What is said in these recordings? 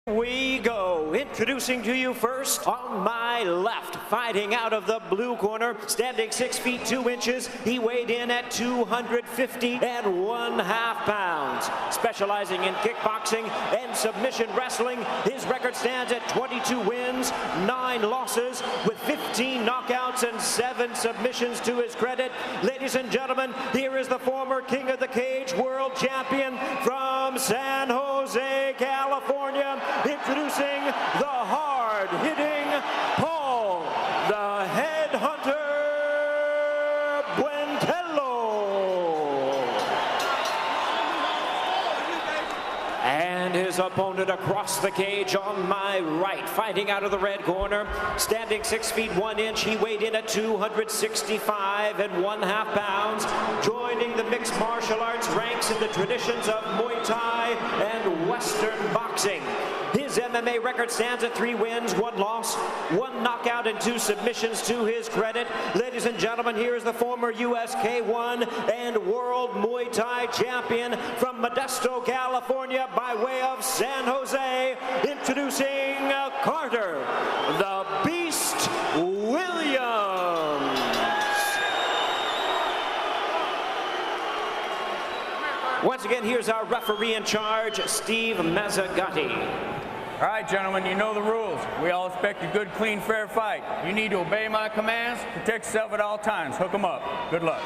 We go. Introducing to you first, on my left, fighting out of the blue corner, standing 6 feet 2 inches. He weighed in at 250.5 pounds. Specializing in kickboxing and submission wrestling, his record stands at 22 wins, 9 losses, with 15 knockouts and 7 submissions to his credit. Ladies and gentlemen, here is the former King of the Cage World Champion from San Jose, California, introducing the hard-hitting Paul, the Headhunter Buentello. And his opponent across the cage on my right, fighting out of the red corner, standing 6 feet 1 inch. He weighed in at 265.5 pounds, joining the mixed martial arts ranks in the traditions of Muay Thai and Western boxing. His MMA record stands at 3 wins, 1 loss, 1 knockout, and 2 submissions to his credit. Ladies and gentlemen, here is the former US K1 and World Muay Thai champion from Modesto, California, by way of San Jose, introducing Carter, the Beast Williams. Once again, here's our referee in charge, Steve Mazzagatti. All right, gentlemen, you know the rules. We all expect a good, clean, fair fight. You need to obey my commands, protect yourself at all times. Hook 'em up. Good luck.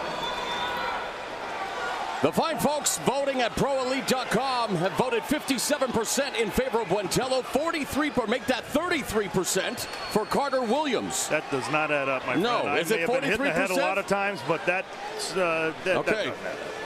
The fine folks voting at ProElite.com have voted 57% in favor of Buentello, 33% for Carter Williams. That does not add up, my friend. No, is it 43%? I may have been hitting the head a lot of times, but that's okay.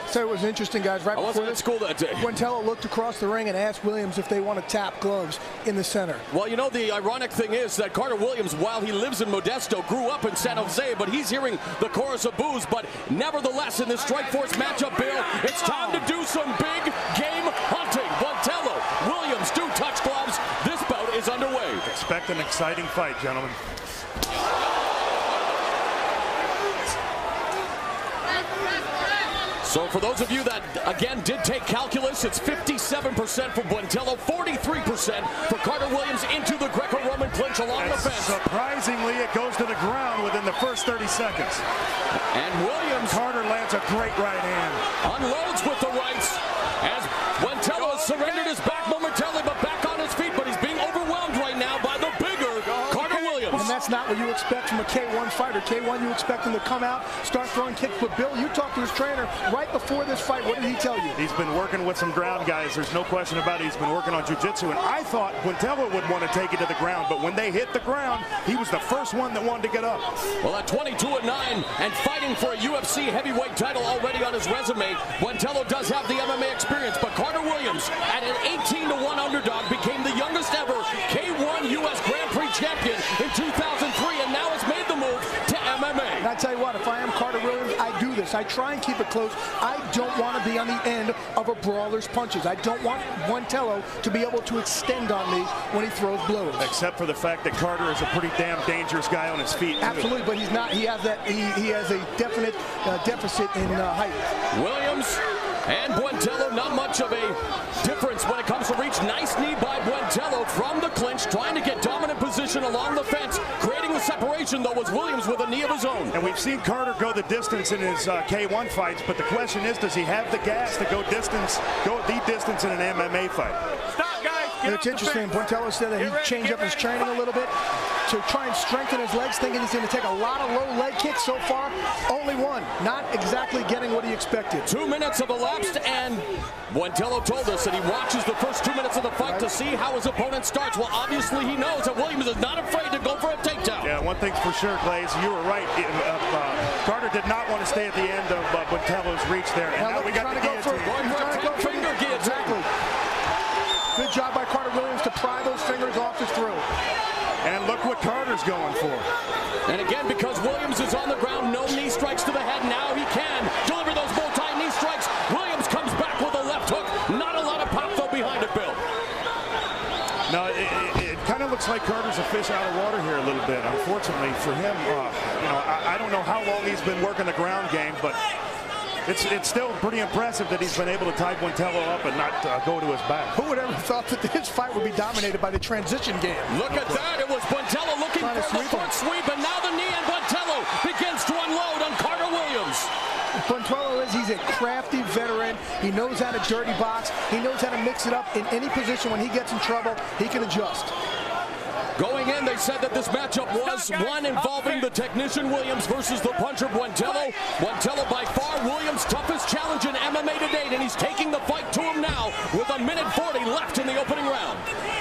So it was interesting, guys. Right before this, school that day. Buentello looked across the ring and asked Williams if they want to tap gloves in the center. Well, you know, the ironic thing is that Carter Williams, while he lives in Modesto, grew up in San Jose, but he's hearing the chorus of boos. But nevertheless, in this Strikeforce matchup, Bill, it's time to do some big game hunting. Buentello, Williams do touch gloves. This bout is underway. Expect an exciting fight, gentlemen. So for those of you that, again, did take calculus, it's 57% for Buentello, 43% for Carter Williams into the Greco-Roman clinch along the fence. Surprisingly, it goes to the ground within the first 30 seconds. And Williams... Carter lands a great right hand. Unloads with the rights as Buentello has surrendered his back momentarily, but back on his feet, but he's being overwhelmed right now by the bigger Carter Williams. And that's not what you expect from a K1 fighter. K1, you expect him to come out, start throwing kicks. But Bill, you talked to his trainer right before this fight. What did he tell you? He's been working with some ground guys. There's no question about it. He's been working on jiu-jitsu. And I thought Buentello would want to take it to the ground. But when they hit the ground, he was the first one that wanted to get up. Well, at 22-9 and fighting for a UFC heavyweight title already on his resume, Buentello does have the MMA experience. But Carter Williams, at an 18-1 underdog, became the youngest ever K1 US Grand Prix champion in 2003, and now has made the move to MMA. And I tell you what, if I am Carter Williams, I do this. I try and keep it close. I don't want to be on the end of a brawler's punches. I don't want Buentello to be able to extend on me when he throws blows. Except for the fact that Carter is a pretty damn dangerous guy on his feet, too. Absolutely, but he's not. He has that. He has a definite deficit in height. Williams and Buentello, not much of a difference when it comes to reach. Nice knee by Buentello from the clinch, trying to get dominant position along the fence. Creating the separation, though, was Williams with a knee of his own. And we've seen Carter go the distance in his K1 fights, but the question is, does he have the gas to go the distance in an MMA fight? Stop, guys. And it's interesting. Buentello said that he changed up his training a little bit to try and strengthen his legs, thinking he's going to take a lot of low leg kicks. So far, only one. Not exactly getting what he expected. 2 minutes have elapsed, and Buentello told us that he watches the first 2 minutes of the fight to see how his opponent starts. Well, obviously he knows that Williams is not afraid to go for a takedown. Yeah, one thing's for sure, Glaze, you were right. Carter did not want to stay at the end of Buentello's reach there. And now we got the guillotine. Going for a finger guillotine. Exactly. Good job by Carter Williams to pry those fingers off his throat. And look what Carter's going for. And again, because Williams is on the ground, no knee strikes to the head. Now he can deliver those multi-knee strikes. Williams comes back with a left hook. Not a lot of pop, though, behind it, Bill. No, it kind of looks like Carter's a fish out of water here a little bit. Unfortunately for him, I don't know how long he's been working the ground game, but It's still pretty impressive that he's been able to tie Buentello up and not go to his back. Who would ever thought that this fight would be dominated by the transition game? Look at that. It was Buentello looking for the front sweep, and now the knee, and Buentello begins to unload on Carter Williams. Buentello he's a crafty veteran. He knows how to dirty box. He knows how to mix it up in any position. When he gets in trouble, he can adjust. Going in, they said that this matchup was one involving the technician Williams versus the puncher Buentello. Buentello by far Williams' toughest challenge in MMA to date, and he's taking the fight to him now with 1:40 left in the opening round.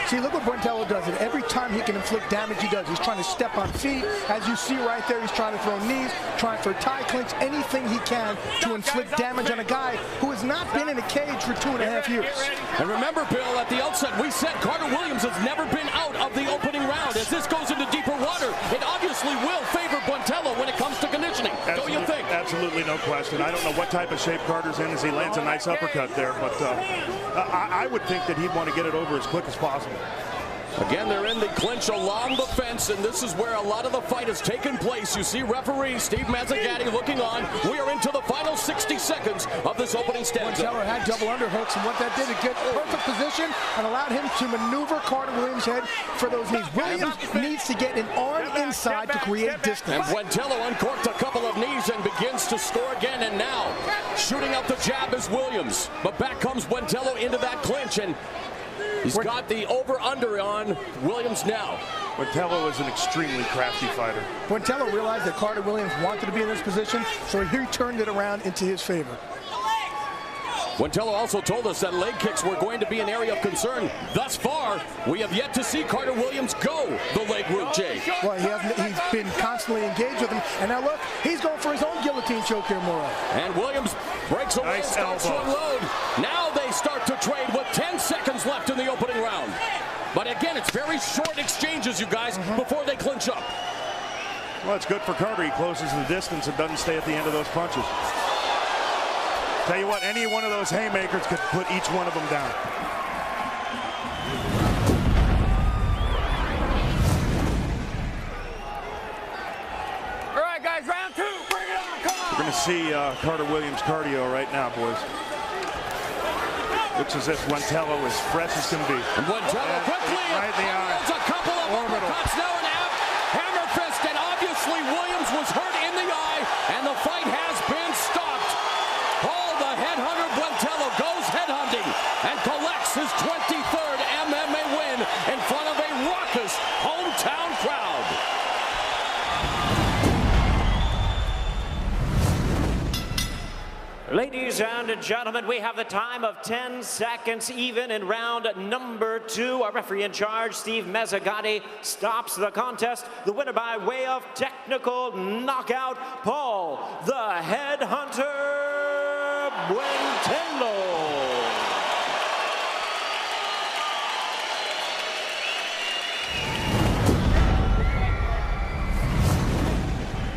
See, look what Buentello does. And every time he can inflict damage, he does. He's trying to step on feet. As you see right there, he's trying to throw knees, trying for tie clinch, anything he can to inflict damage on a guy who has not been in a cage for 2.5 years. And remember, Bill, at the outset, we said Carter Williams has never been out of the opening round. As this goes into deeper water, it obviously will favor Buentello when it comes to conditioning. Don't you think? Absolutely, no question. I don't know what type of shape Carter's in as he lands a nice uppercut there, but I would think that he'd want to get it over as quick as possible. Again, they're in the clinch along the fence, and this is where a lot of the fight has taken place. You see referee Steve Mazzagatti looking on. We are into the final 60 seconds of this opening stanza. Buentello had double underhooks, and what that did, it get perfect position and allowed him to maneuver Carter Williams' head for those knees. Williams needs to get an arm inside to create distance. And Buentello uncorked a couple of knees and begins to score again, and now shooting out the jab is Williams. But back comes Buentello into that clinch, and he's got the over-under on Williams now. Buentello is an extremely crafty fighter. Buentello realized that Carter Williams wanted to be in this position, so he turned it around into his favor. Buentello also told us that leg kicks were going to be an area of concern. Thus far, we have yet to see Carter Williams go the leg route, Jay. Well, he's been constantly engaged with him, and now look, he's going for his own guillotine choke here, Moro. And Williams breaks away and starts to unload. Now they start to trade with 10 seconds left in the opening round. But again, it's very short exchanges, you guys, before they clinch up. Well, it's good for Carter. He closes the distance and doesn't stay at the end of those punches. Tell you what, any one of those haymakers could put each one of them down. All right, guys, round two. Bring it on. Come on. We're going to see Carter Williams cardio right now, boys. Looks as if Buentello is fresh as can be. And Buentello quickly right in the eye. a couple of uppercuts now, and hammer fist, and obviously Williams was hurt in the eye, and the fight has been stopped. The headhunter Buentello goes headhunting and collects his 23rd MMA win in front of a raucous hometown crowd. Ladies and gentlemen, we have the time of 10 seconds even in round number 2. Our referee in charge, Steve Mazzagatti, stops the contest. The winner by way of technical knockout, Paul the Headhunter Buentello.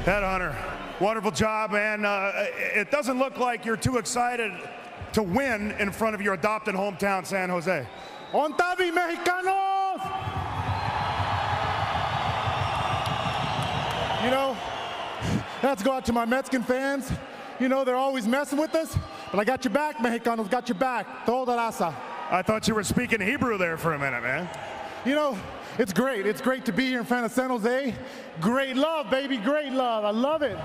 Headhunter, wonderful job, man. It doesn't look like you're too excited to win in front of your adopted hometown, San Jose. ¡Ontavi, Mexicanos! You know, let's go out to my Mexican fans. You know, they're always messing with us, but I got your back, Mexicanos, got your back. Toda raza. I thought you were speaking Hebrew there for a minute, man. You know, it's great. It's great to be here in front of San Jose. Great love, baby, great love. I love it.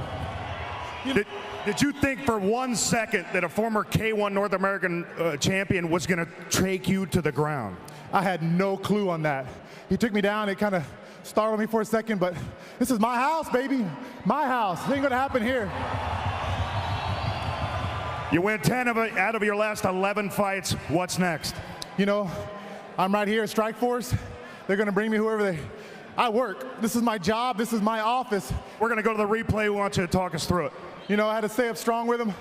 Did you think for 1 second that a former K1 North American champion was going to take you to the ground? I had no clue on that. He took me down. It kind of startled me for a second, but this is my house, baby. My house. It ain't going to happen here. You win 10 out of your last 11 fights. What's next? You know, I'm right here at Strikeforce. They're going to bring me whoever I work. This is my job. This is my office. We're going to go to the replay. We want you to talk us through it. You know, I had to stay up strong with him,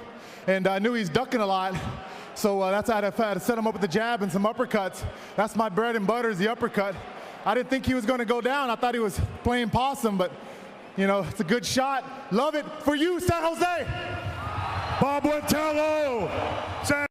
and I knew he's ducking a lot. So that's how I had to set him up with the jab and some uppercuts. That's my bread and butter is the uppercut. I didn't think he was going to go down. I thought he was playing possum, but, you know, it's a good shot. Love it for you, San Jose. Buentello.